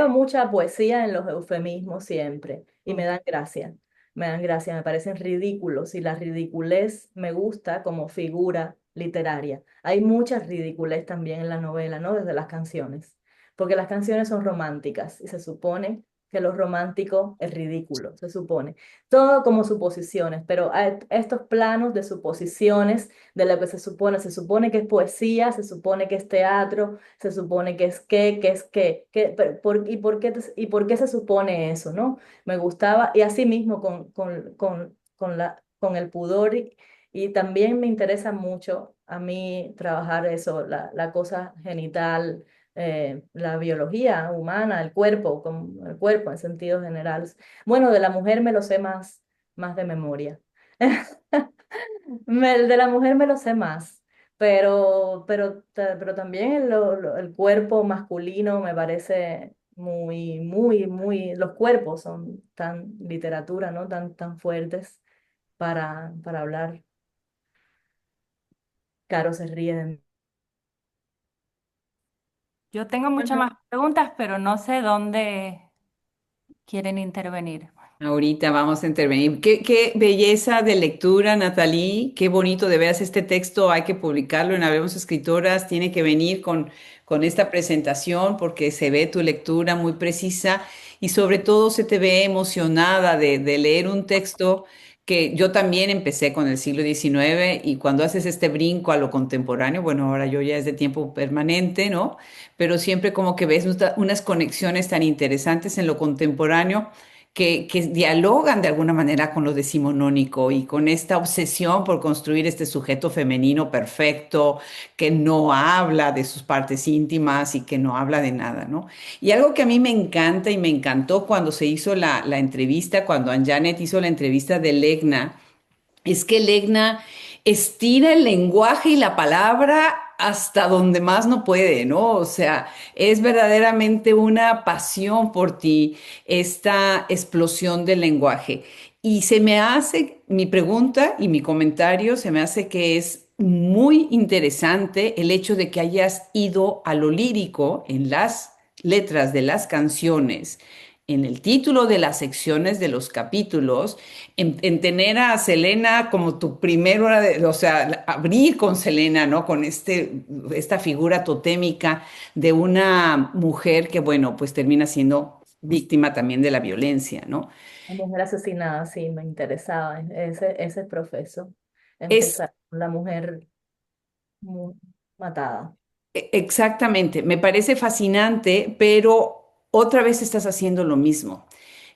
mucha poesía en los eufemismos siempre y me Mm. dan gracia. Me dan gracia, me parecen ridículos y la ridiculez me gusta como figura literaria. Hay mucha ridiculez también en la novela, ¿no? Desde las canciones, porque las canciones son románticas y se supone que lo romántico es ridículo, se supone. Todo como suposiciones, pero hay estos planos de suposiciones de lo que se supone que es poesía, se supone que es teatro, se supone que es y por qué se supone eso, ¿no? Me gustaba, y así mismo con el pudor, y también me interesa mucho a mí trabajar eso, la cosa genital, la biología humana, el cuerpo en sentidos generales. Bueno, de la mujer me lo sé más de memoria. El de la mujer me lo sé más, pero también el cuerpo masculino me parece muy, muy, muy, los cuerpos son tan literatura, ¿no? Tan fuertes para hablar. Caro se ríe de mí. Yo tengo muchas Ajá. más preguntas, pero no sé dónde quieren intervenir. Ahorita vamos a intervenir. Qué belleza de lectura, Natalie. Qué bonito de veras este texto. Hay que publicarlo en Habemos Escritoras. Tiene que venir con esta presentación porque se ve tu lectura muy precisa y sobre todo se te ve emocionada de leer un texto que yo también empecé con el siglo XIX y cuando haces este brinco a lo contemporáneo, bueno, ahora yo ya es de tiempo permanente, ¿no? Pero siempre como que ves unas conexiones tan interesantes en lo contemporáneo que dialogan de alguna manera con lo decimonónico y con esta obsesión por construir este sujeto femenino perfecto, que no habla de sus partes íntimas y que no habla de nada, ¿no? Y algo que a mí me encanta y me encantó cuando se hizo la entrevista, cuando Ann Janet hizo la entrevista de Legna, es que Legna estira el lenguaje y la palabra hasta donde más no puede, ¿no? O sea, es verdaderamente una pasión por ti, esta explosión del lenguaje. Y se me hace, mi pregunta y mi comentario, se me hace que es muy interesante el hecho de que hayas ido a lo lírico en las letras de las canciones, en el título de las secciones de los capítulos, en tener a Selena como tu primera hora de, o sea, abrir con Selena, ¿no? Con esta figura totémica de una mujer que, bueno, pues termina siendo víctima también de la violencia, ¿no? La mujer asesinada, sí, me interesaba ese proceso. Es Empezar con la mujer matada. exactamente, me parece fascinante, pero otra vez estás haciendo lo mismo,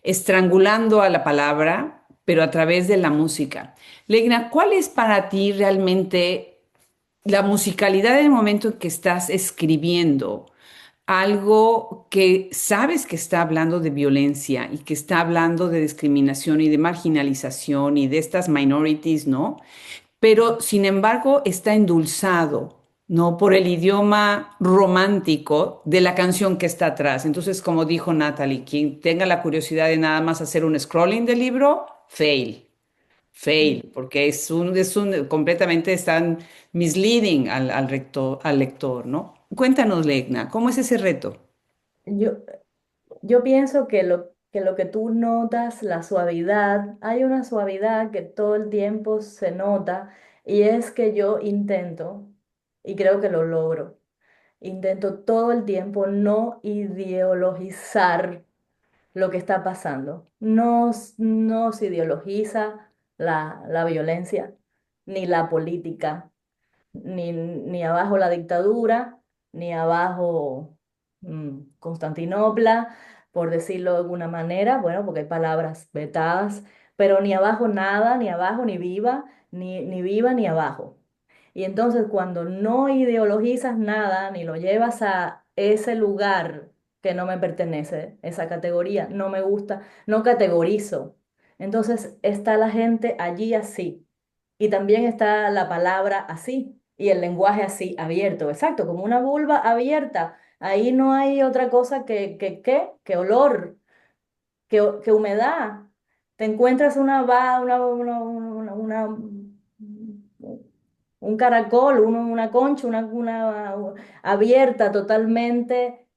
estrangulando a la palabra, pero a través de la música. Legna, ¿cuál es para ti realmente la musicalidad del momento en que estás escribiendo algo que sabes que está hablando de violencia y que está hablando de discriminación y de marginalización y de estas minorities, ¿no? Pero sin embargo está endulzado no por el idioma romántico de la canción que está atrás. Entonces, como dijo Natalie, quien tenga la curiosidad de nada más hacer un scrolling del libro, fail, fail, porque completamente están misleading al lector, ¿no? Cuéntanos, Legna, ¿cómo es ese reto? Yo, yo pienso que lo que tú notas, la suavidad, hay una suavidad que todo el tiempo se nota y es que yo intento, y creo que lo logro, intento todo el tiempo no ideologizar lo que está pasando. No se ideologiza la violencia ni la política ni abajo la dictadura, ni abajo Constantinopla, por decirlo de alguna manera, bueno, porque hay palabras vetadas, pero ni abajo nada, ni abajo ni viva, ni viva ni abajo. Y entonces cuando no ideologizas nada, ni lo llevas a ese lugar que no me pertenece, esa categoría, no me gusta, no categorizo. Entonces está la gente allí así. Y también está la palabra así y el lenguaje así, abierto, exacto, como una vulva abierta. Ahí no hay otra cosa que olor, que humedad. Te encuentras un caracol, una concha, abierta, totalmente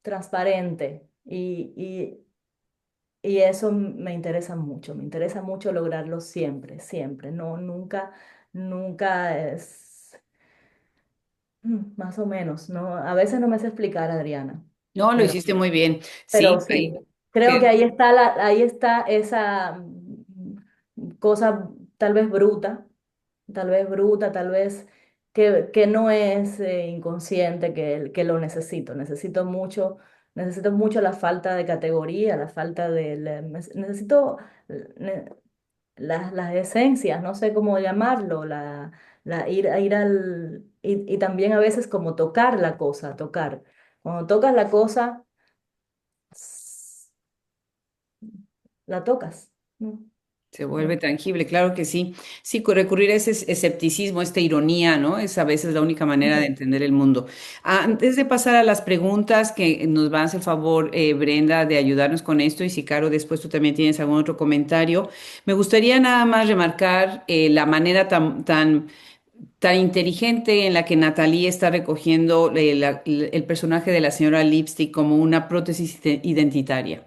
transparente. Y eso me interesa mucho lograrlo siempre, siempre, no, nunca, nunca es más o menos, no, a veces no me sé explicar, Adriana, No, lo pero, hiciste muy bien. pero Sí, sí, creo que que- ahí está esa cosa tal vez bruta, tal vez que no es inconsciente, que lo necesito mucho la falta de categoría, la falta necesito ne- las esencias, no sé cómo llamarlo, ir y también a veces como tocar la cosa, tocar. Cuando tocas la cosa, s- la tocas. ¿No? se No. vuelve tangible, claro que sí. Sí, recurrir a ese escepticismo, esta ironía, ¿no? Es a veces la única manera de entender el mundo. Antes de pasar a las preguntas, que nos va a hacer el favor, Brenda, de ayudarnos con esto, y si Caro, después tú también tienes algún otro comentario, me gustaría nada más remarcar la manera tan inteligente en la que Natalie está recogiendo el personaje de la señora Lipstick como una prótesis identitaria.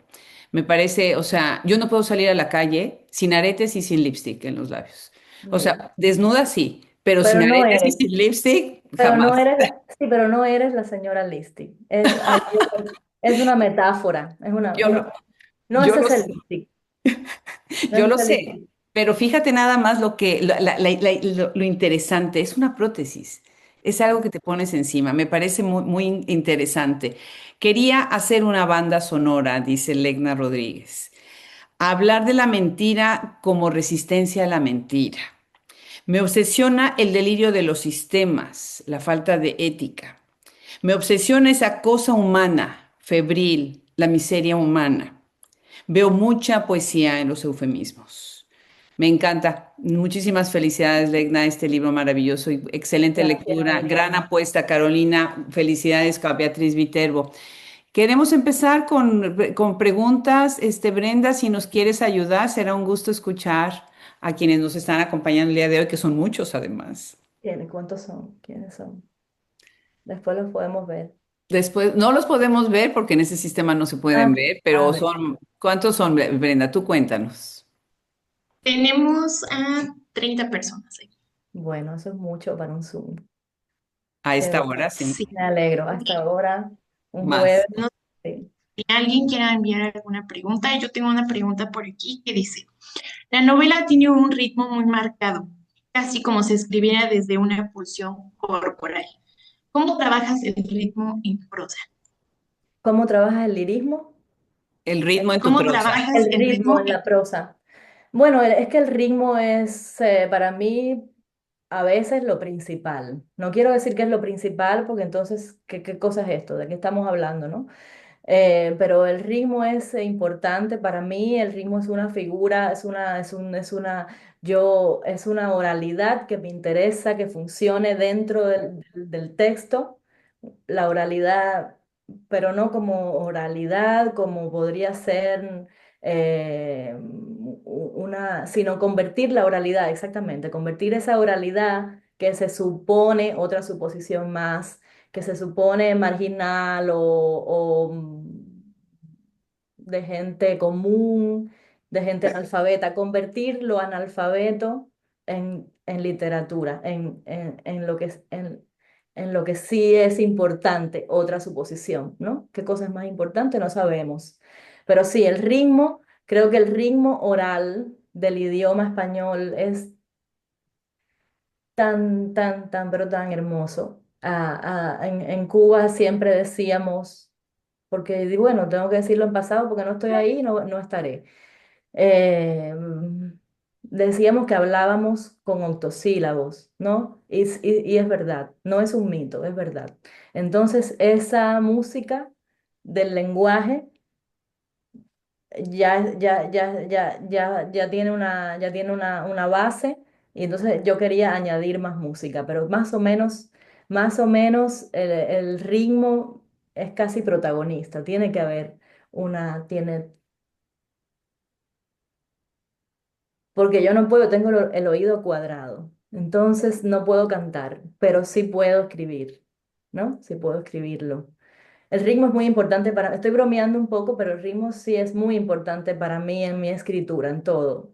Me parece, o sea, yo no puedo salir a la calle sin aretes y sin lipstick en los labios. O Mira, sea, desnuda sí, pero sin pero no aretes y eres, sin lipstick pero no jamás. eres, sí, pero no eres la señora Listy. Es una metáfora, Yo lo, no yo es lo ese sé. lipstick, no Yo es lo ese sé, lipstick. pero fíjate nada más lo interesante, es una prótesis, es algo que te pones encima, me parece muy, muy interesante. Quería hacer una banda sonora, dice Legna Rodríguez, hablar de la mentira como resistencia a la mentira. Me obsesiona el delirio de los sistemas, la falta de ética. Me obsesiona esa cosa humana, febril, la miseria humana. Veo mucha poesía en los eufemismos. Me encanta. Muchísimas felicidades, Legna, este libro maravilloso y excelente Gracias, lectura. Gran Adriana. apuesta, Carolina. Felicidades, Beatriz Viterbo. Queremos empezar con preguntas. Brenda, si nos quieres ayudar, será un gusto escuchar a quienes nos están acompañando el día de hoy, que son muchos además. ¿Cuántos son? ¿Quiénes son? Después los podemos ver. Después, no los podemos ver porque en ese sistema no se pueden Ah, ver, a pero ver. ¿cuántos son, Brenda? Tú cuéntanos. Tenemos a 30 personas ahí. Bueno, eso es mucho para un Zoom. A Qué esta bueno. hora, sí. Sí. Me alegro. Ok. Hasta ahora, un jueves. Más. No sé Sí. si alguien quiera enviar alguna pregunta. Yo tengo una pregunta por aquí que dice, la novela tiene un ritmo muy marcado, casi como si escribiera desde una pulsión corporal. ¿Cómo trabajas el ritmo en prosa? ¿Cómo trabajas el lirismo? El ritmo en tu ¿Cómo prosa. trabajas El el ritmo ritmo en la prosa. Bueno, es que el ritmo es para mí a veces lo principal. No quiero decir que es lo principal porque entonces, ¿qué cosa es esto? ¿De qué estamos hablando, no? Pero el ritmo es importante para mí, el ritmo es una figura, es una oralidad que me interesa, que funcione dentro del texto, la oralidad, pero no como oralidad, como podría ser sino convertir la oralidad, exactamente, convertir esa oralidad que se supone otra suposición más, que se supone marginal o de gente común, de gente analfabeta, convertir lo analfabeto en literatura, en lo que en lo que sí es importante, otra suposición, ¿no? ¿Qué cosa es más importante? No sabemos. Pero sí, el ritmo, creo que el ritmo oral del idioma español es pero tan hermoso. En Cuba siempre decíamos, porque bueno, tengo que decirlo en pasado porque no estoy ahí, no estaré. Eh, Decíamos que hablábamos con octosílabos, ¿no? Y es verdad, no es un mito, es verdad. Entonces, esa música del lenguaje ya tiene una base, y entonces yo quería añadir más música, pero más o menos el ritmo es casi protagonista, tiene que haber tiene, porque yo no puedo, tengo el oído cuadrado, entonces no puedo cantar, pero sí puedo escribir, ¿no? Sí puedo escribirlo. El ritmo es muy importante estoy bromeando un poco, pero el ritmo sí es muy importante para mí en mi escritura, en todo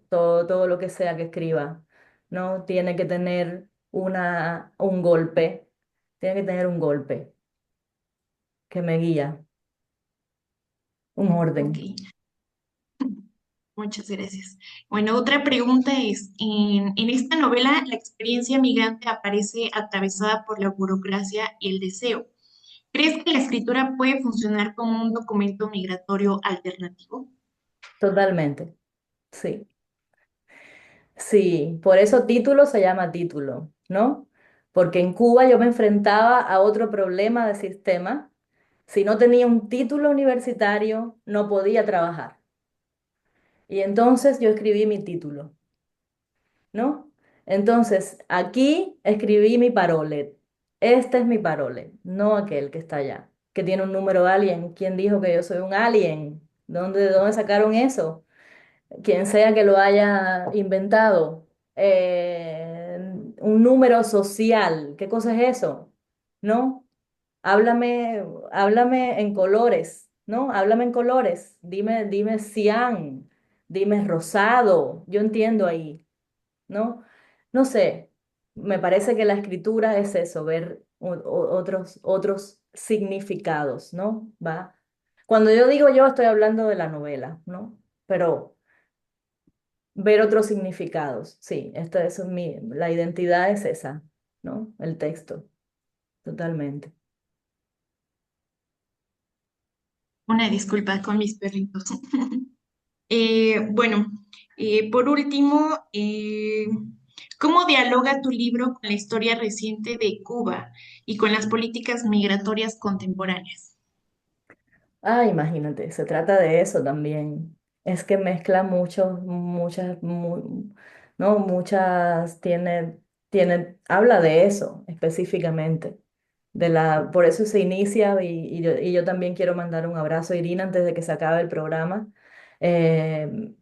lo que sea que escriba, ¿no? Tiene que tener un golpe, tiene que tener un golpe que me guía, un Ok, orden. muchas gracias. Bueno, otra pregunta es, en esta novela la experiencia migrante aparece atravesada por la burocracia y el deseo. ¿Crees que la escritura puede funcionar como un documento migratorio alternativo? Totalmente, sí. Sí, por eso título se llama título, ¿no? Porque en Cuba yo me enfrentaba a otro problema de sistema. Si no tenía un título universitario, no podía trabajar. Y entonces yo escribí mi título, ¿no? Entonces aquí escribí mi parolet. Este es mi parolet, no aquel que está allá, que tiene un número alien. ¿Quién dijo que yo soy un alien? De dónde sacaron eso? Quien sea que lo haya inventado, eh, un número social, ¿qué cosa es eso? ¿No? Háblame, háblame en colores, ¿no? Háblame en colores, dime cian, dime rosado, yo entiendo ahí, ¿no? No sé, me parece que la escritura es eso, ver otros significados, ¿no? Va. Cuando yo digo yo, estoy hablando de la novela, ¿no? Pero ver otros significados. Sí, la identidad es esa, ¿no? El texto, totalmente. Una disculpa con mis perritos. Bueno, por último, ¿cómo dialoga tu libro con la historia reciente de Cuba y con las políticas migratorias contemporáneas? Ah, imagínate, se trata de eso también. Es que mezcla no, habla de eso específicamente. Por eso se inicia, y yo también quiero mandar un abrazo a Irina antes de que se acabe el programa. Eh,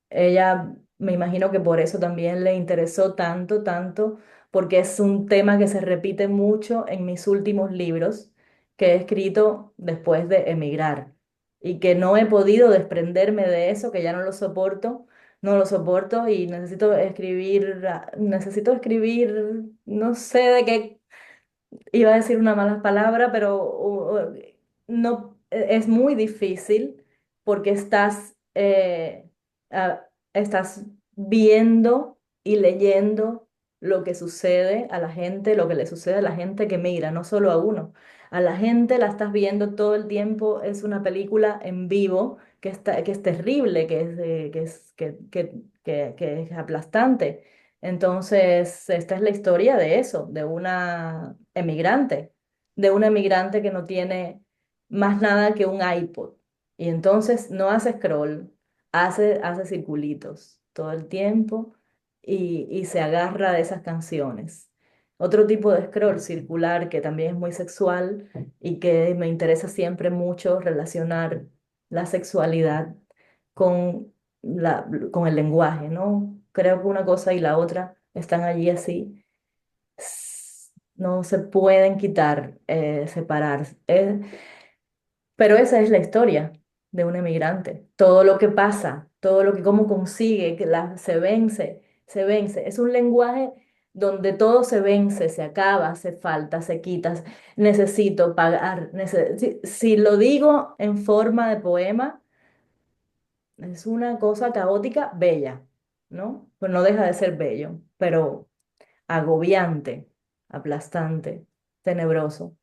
Ella, me imagino que por eso también le interesó tanto, porque es un tema que se repite mucho en mis últimos libros que he escrito después de emigrar, y que no he podido desprenderme de eso, que ya no lo soporto, y necesito escribir, no sé de qué. Iba a decir una mala palabra, pero no, es muy difícil porque estás viendo y leyendo lo que sucede a la gente, lo que le sucede a la gente que migra, no solo a uno. A la gente la estás viendo todo el tiempo, es una película en vivo que es terrible, que es aplastante. Entonces, esta es la historia de eso, de una emigrante que no tiene más nada que un iPod. Y entonces no hace scroll, hace circulitos todo el tiempo y se agarra de esas canciones. Otro tipo de scroll circular que también es muy sexual y que me interesa siempre mucho relacionar la sexualidad con, con el lenguaje, ¿no? Creo que una cosa y la otra están allí así, no se pueden quitar, separar. Pero esa es la historia de un emigrante. Todo lo que pasa, todo lo que, cómo consigue, que se vence, se vence. Es un lenguaje donde todo se vence, se acaba, se falta, se quita, necesito pagar. Si lo digo en forma de poema, es una cosa caótica, bella, ¿no? Pues no deja de ser bello, pero agobiante, aplastante, tenebroso.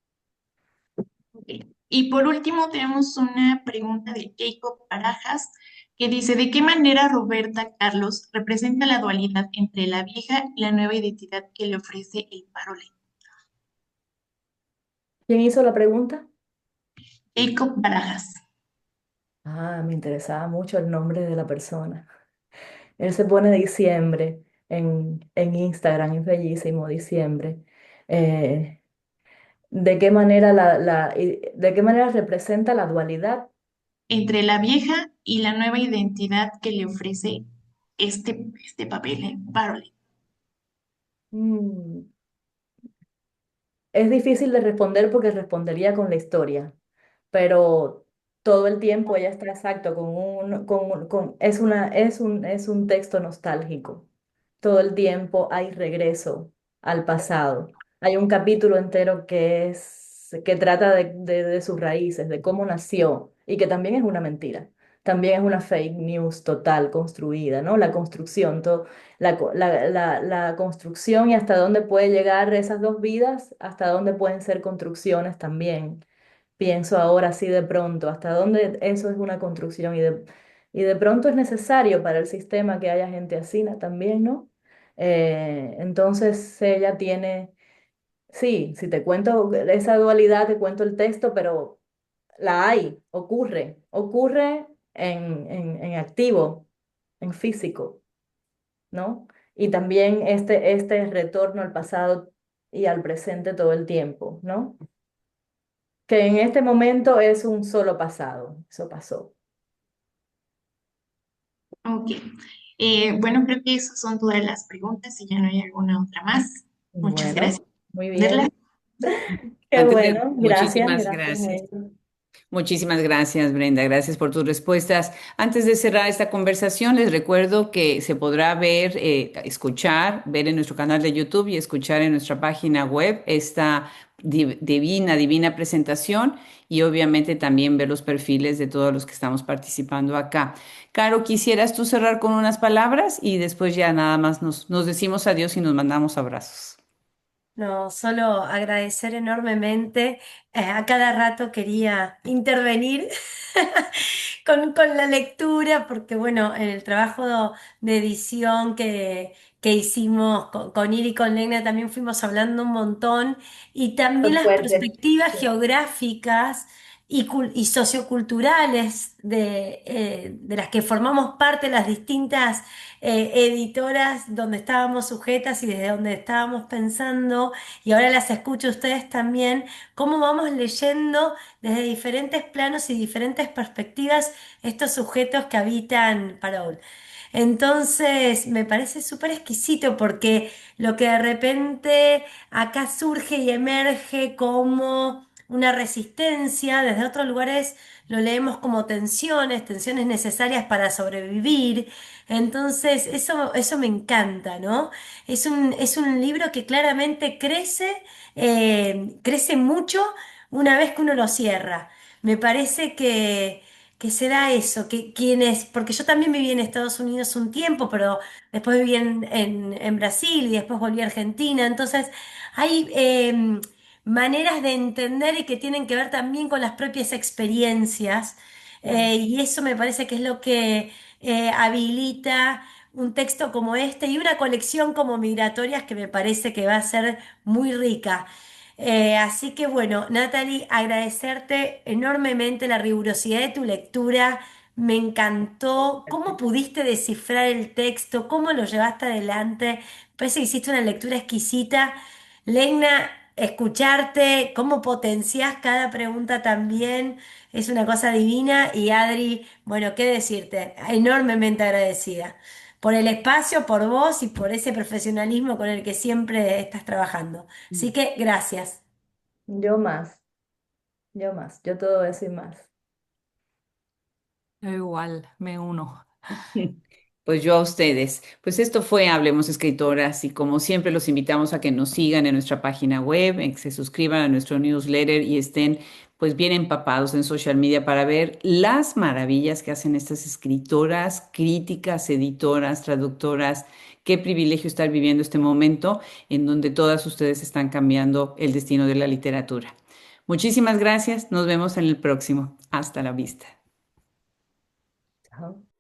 Ok. Y por último, tenemos una pregunta de Jacob Barajas que dice, ¿de qué manera Roberta Carlos representa la dualidad entre la vieja y la nueva identidad que le ofrece el Parole? ¿Quién hizo la pregunta? Jacob Barajas. Ah, me interesaba mucho el nombre de la persona. Él se pone diciembre en Instagram, es bellísimo, diciembre. Eh, ¿De qué manera de qué manera representa la dualidad? Entre la vieja y la nueva identidad que le ofrece este papel, el Parole. Mm, es difícil de responder porque respondería con la historia, pero todo el tiempo ella está exacto es un texto nostálgico. Todo el tiempo hay regreso al pasado. Hay un capítulo entero que trata de sus raíces, de cómo nació y que también es una mentira. También es una fake news total construida, ¿no? La construcción, la construcción y hasta dónde puede llegar esas dos vidas, hasta dónde pueden ser construcciones también. Pienso ahora así de pronto, hasta dónde eso es una construcción y de pronto es necesario para el sistema que haya gente así también, ¿no? Entonces ella tiene, sí, si te cuento esa dualidad, te cuento el texto, pero la hay, ocurre en activo, en físico, ¿no? Y también este retorno al pasado y al presente todo el tiempo, ¿no? Que en este momento es un solo pasado, eso pasó. Ok. Bueno, creo que esas son todas las preguntas. Si ya no hay alguna otra más, muchas Bueno, gracias muy por responderlas. bien. Qué Antes de, bueno, gracias, muchísimas gracias. gracias. Mary. Muchísimas gracias, Brenda. Gracias por tus respuestas. Antes de cerrar esta conversación, les recuerdo que se podrá ver, escuchar, ver en nuestro canal de YouTube y escuchar en nuestra página web esta divina presentación y obviamente también ver los perfiles de todos los que estamos participando acá. Caro, ¿quisieras tú cerrar con unas palabras y después ya nada más nos decimos adiós y nos mandamos abrazos? No, solo agradecer enormemente. A cada rato quería intervenir con la lectura, porque bueno, en el trabajo de edición que hicimos con Ir y con Lena también fuimos hablando un montón, y también Muy las fuerte. perspectivas Sí. geográficas y socioculturales de las que formamos parte las distintas editoras donde estábamos sujetas y desde donde estábamos pensando, y ahora las escucho a ustedes también, cómo vamos leyendo desde diferentes planos y diferentes perspectivas estos sujetos que habitan Parol. Entonces, me parece súper exquisito porque lo que de repente acá surge y emerge como una resistencia, desde otros lugares lo leemos como tensiones, tensiones necesarias para sobrevivir. Entonces, eso me encanta, ¿no? Es un libro que claramente crece mucho una vez que uno lo cierra. Me parece que será eso, que quienes, porque yo también viví en Estados Unidos un tiempo, pero después viví en Brasil y después volví a Argentina. Entonces, hay maneras de entender y que tienen que ver también con las propias experiencias. Claro. Y eso me parece que es lo que habilita un texto como este y una colección como Migratorias que me parece que va a ser muy rica. Así que bueno, Natalie, agradecerte enormemente la rigurosidad de tu lectura. Me encantó cómo pudiste descifrar el texto, cómo lo llevaste adelante. Parece que hiciste una lectura exquisita. Legna, escucharte, cómo potenciás cada pregunta también, es una cosa divina. Y Adri, bueno, qué decirte, enormemente agradecida por el espacio, por vos y por ese profesionalismo con el que siempre estás trabajando. Así que gracias. Yo más, yo más, yo todo eso y más. Yo igual, me uno. Pues yo a ustedes. Pues esto fue Hablemos Escritoras y como siempre los invitamos a que nos sigan en nuestra página web, en que se suscriban a nuestro newsletter y estén pues bien empapados en social media para ver las maravillas que hacen estas escritoras, críticas, editoras, traductoras. Qué privilegio estar viviendo este momento en donde todas ustedes están cambiando el destino de la literatura. Muchísimas gracias. Nos vemos en el próximo. Hasta la vista. Chao.